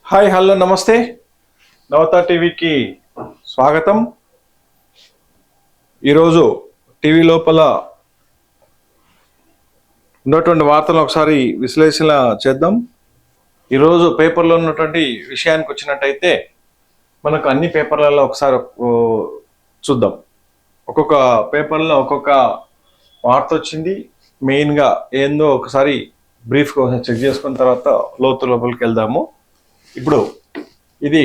Hi hello నమస్తే. నవత టీవీకి స్వాగతం. ఈరోజు టీవీ లోపల ఉన్నటువంటి వార్తలను ఒకసారి విశ్లేషణ చేద్దాం. ఈరోజు పేపర్లో ఉన్నటువంటి విషయానికి వచ్చినట్టయితే మనకు అన్ని పేపర్లలో ఒకసారి చూద్దాం. ఒక్కొక్క పేపర్లో ఒక్కొక్క వార్త వచ్చింది. మెయిన్గా ఏందో ఒకసారి బ్రీఫ్గా చెక్ చేసుకున్న తర్వాత లోపలికి వెళ్దాము. ఇప్పుడు ఇది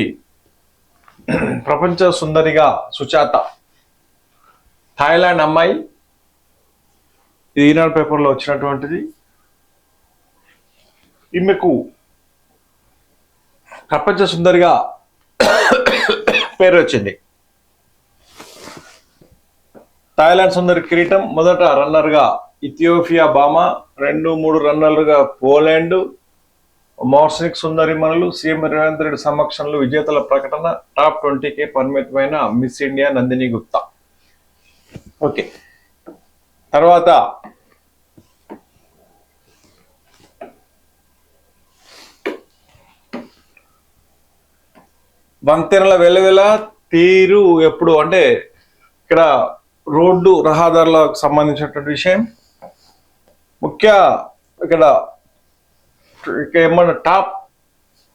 ప్రపంచ సుందరిగా సుచాత, థాయిలాండ్ అమ్మాయి. ఇది ఈనాడు పేపర్లో వచ్చినటువంటిది. ఈమెకు ప్రపంచ సుందరిగా పేరు వచ్చింది. థాయిలాండ్ సుందరి కిరీటం మొదట రన్నర్గా ఇథియోపియా బామా, 2-3 రన్నర్లుగా పోలాండ్. మోర్సినిక్ సుందరిమణులు సీఎం రేవంత్ రెడ్డి సమక్షంలో విజేతల ప్రకటన. టాప్ 20కే పరిమితమైన miss India Nandini Gupta. Okay, తర్వాత వంతెనల వెలవెల తీరు ఎప్పుడు అంటే ఇక్కడ రోడ్డు రహదారులకు సంబంధించినటువంటి విషయం. ముఖ్య ఇక్కడ ఏమన్నా టాప్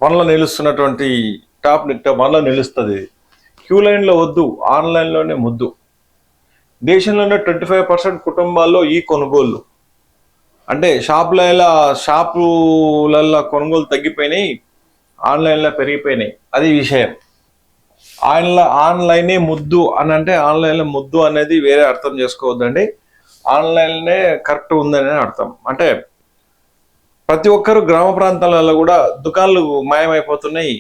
1లో నిలుస్తున్నటువంటి టాప్ 1లో నిలుస్తుంది. క్యూ లైన్లో వద్దు, ఆన్లైన్లోనే ముద్దు. దేశంలోనే 25% కుటుంబాల్లో ఈ కొనుగోళ్ళు అంటే షాపులలో కొనుగోలు తగ్గిపోయినాయి, ఆన్లైన్లో పెరిగిపోయినాయి. అది విషయం. ఆన్లైనే ముద్దు అని అంటే ఆన్లైన్లో ముద్దు అనేది వేరే అర్థం చేసుకోవద్దండి. ఆన్లైన్నే కరెక్ట్ ఉందని అర్థం. అంటే ప్రతి ఒక్కరు గ్రామ ప్రాంతాలలో కూడా దుకాణాలు మాయమైపోతున్నాయి,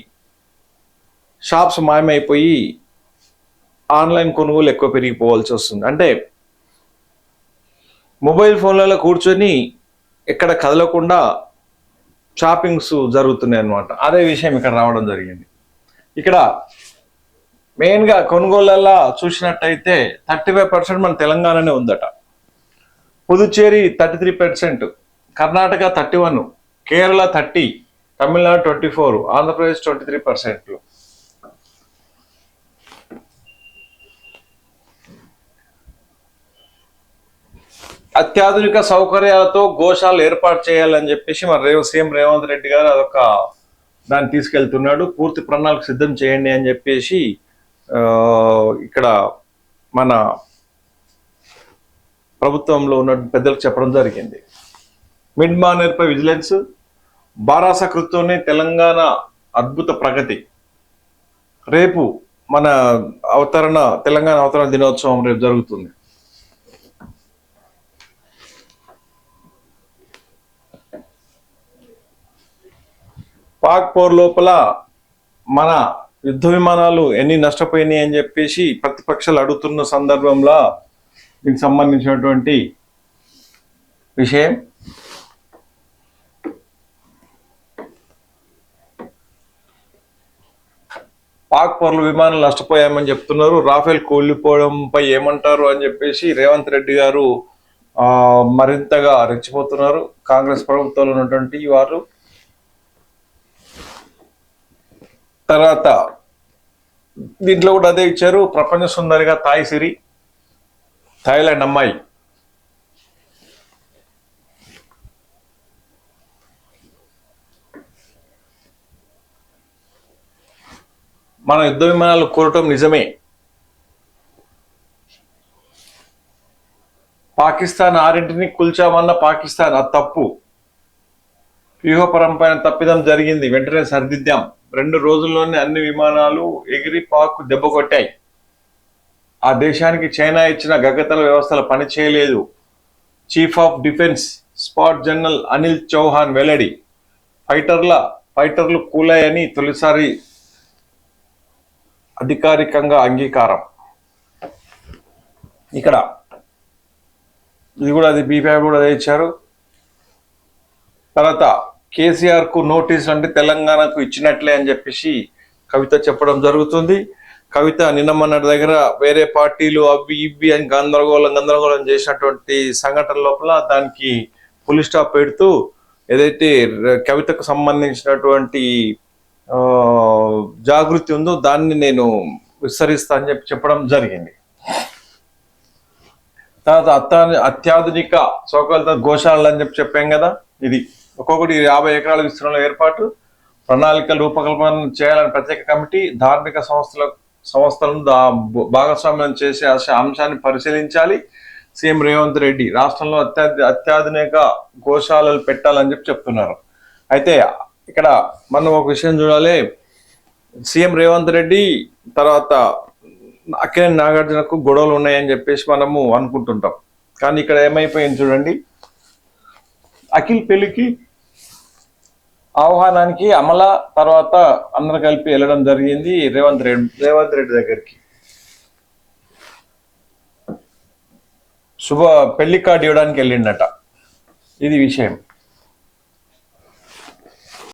షాప్స్ మాయమైపోయి ఆన్లైన్ కొనుగోలు ఎక్కువ పెరిగిపోవాల్సి వస్తుంది. అంటే మొబైల్ ఫోన్లలో కూర్చొని ఎక్కడ కదలకుండా షాపింగ్స్ జరుగుతున్నాయి అన్నమాట. అదే విషయం ఇక్కడ రావడం జరిగింది. ఇక్కడ మెయిన్గా కొనుగోళ్ళల్లో చూసినట్టయితే 35% మన తెలంగాణనే ఉందట. పుదుచ్చేరి 33%, కర్ణాటక 31%, కేరళ 30%, తమిళనాడు 24%, ఆంధ్రప్రదేశ్ 23%. అత్యాధునిక సౌకర్యాలతో గోశాలు ఏర్పాటు చేయాలని చెప్పేసి మరి సీఎం రేవంత్ రెడ్డి గారు అదొక దాన్ని తీసుకెళ్తున్నాడు. పూర్తి ప్రణాళిక సిద్ధం చేయండి అని చెప్పేసి ఇక్కడ మన ప్రభుత్వంలో ఉన్న పెద్దలకు చెప్పడం జరిగింది. మిడ్ మానేర్పై విజిలెన్స్, బారాస కృత్యంలోనే తెలంగాణ అద్భుత ప్రగతి. రేపు మన తెలంగాణ అవతరణ దినోత్సవం రేపు జరుగుతుంది. పాక్ పోర్ లోపల మన యుద్ధ విమానాలు ఎన్ని నష్టపోయినాయి అని చెప్పేసి ప్రతిపక్షాలు అడుగుతున్న సందర్భంలో దీనికి సంబంధించినటువంటి విషయం. పాక్ పౌరుల విమానాలు నష్టపోయామని చెప్తున్నారు. రాఫెల్ కూలిపోవడంపై ఏమంటారు అని చెప్పేసి రేవంత్ రెడ్డి గారు మరింతగా రెచ్చిపోతున్నారు. కాంగ్రెస్ ప్రభుత్వంలో ఉన్నటువంటి వారు. తర్వాత దీంట్లో కూడా అదే ఇచ్చారు. ప్రపంచ సుందరిగా తాయిసిరి, థాయిలాండ్ అమ్మాయి. మన యుద్ధ విమానాలు కోరటం నిజమే. పాకిస్తాన్ 6ంటిని కూల్చామన్న పాకిస్తాన్ అది తప్పు. వ్యూహపరంపైన తప్పిదం జరిగింది, వెంటనే సరిదిద్దాం. 2 రోజుల్లోనే అన్ని విమానాలు ఎగిరి పాక్ దెబ్బ కొట్టాయి. ఆ దేశానికి చైనా ఇచ్చిన గగతల వ్యవస్థలు పనిచేయలేదు. చీఫ్ ఆఫ్ డిఫెన్స్ స్పాట్ జనరల్ అనిల్ చౌహాన్ వెల్లడి. ఫైటర్లు కూలాయని తొలిసారి అధికారికంగా అంగీకారం. ఇక్కడ ఇది కూడా అది బీపీఐ కూడా అదే ఇచ్చారు. తర్వాత కేసీఆర్ కు నోటీసులు అంటే తెలంగాణకు ఇచ్చినట్లే అని చెప్పేసి కవిత చెప్పడం జరుగుతుంది. కవిత నిన్న మొన్నటి దగ్గర వేరే పార్టీలు అవి ఇవి అని గందరగోళం చేసినటువంటి సంఘటన లోపల దానికి ఫుల్ స్టాప్ పెడుతూ ఏదైతే కవితకు సంబంధించినటువంటి ఆ, జాగృతి ఉందో దాన్ని నేను విస్తరిస్తా అని చెప్పడం జరిగింది. తర్వాత అత్యాధునిక సౌకర్యాలతో గోశాలలు అని చెప్పాం కదా. ఇది ఒక్కొక్కటి 50 ఎకరాల విస్తీర్ణంలో ఏర్పాటు, ప్రణాళికల రూపకల్పన చేయాలని ప్రత్యేక కమిటీ, ధార్మిక సంస్థలను భాగస్వామ్యం చేసే అంశాన్ని పరిశీలించాలి. సీఎం రేవంత్ రెడ్డి రాష్ట్రంలో అత్యాధునిక గోశాలలు పెట్టాలని చెప్తున్నారు. అయితే ఇక్కడ మనం ఒక విషయం చూడాలి. సీఎం రేవంత్ రెడ్డి తర్వాత అక్కినేని నాగార్జునకు గొడవలు ఉన్నాయని చెప్పేసి మనము అనుకుంటుంటాం. కానీ ఇక్కడ ఏమైపోయింది చూడండి. అఖిల్ పెళ్లికి ఆహ్వానానికి అమల తర్వాత అందరు కలిపి వెళ్ళడం జరిగింది రేవంత్ రెడ్డి దగ్గరికి. పెళ్లి కార్డు ఇవ్వడానికి వెళ్ళిండట. ఇది విషయం.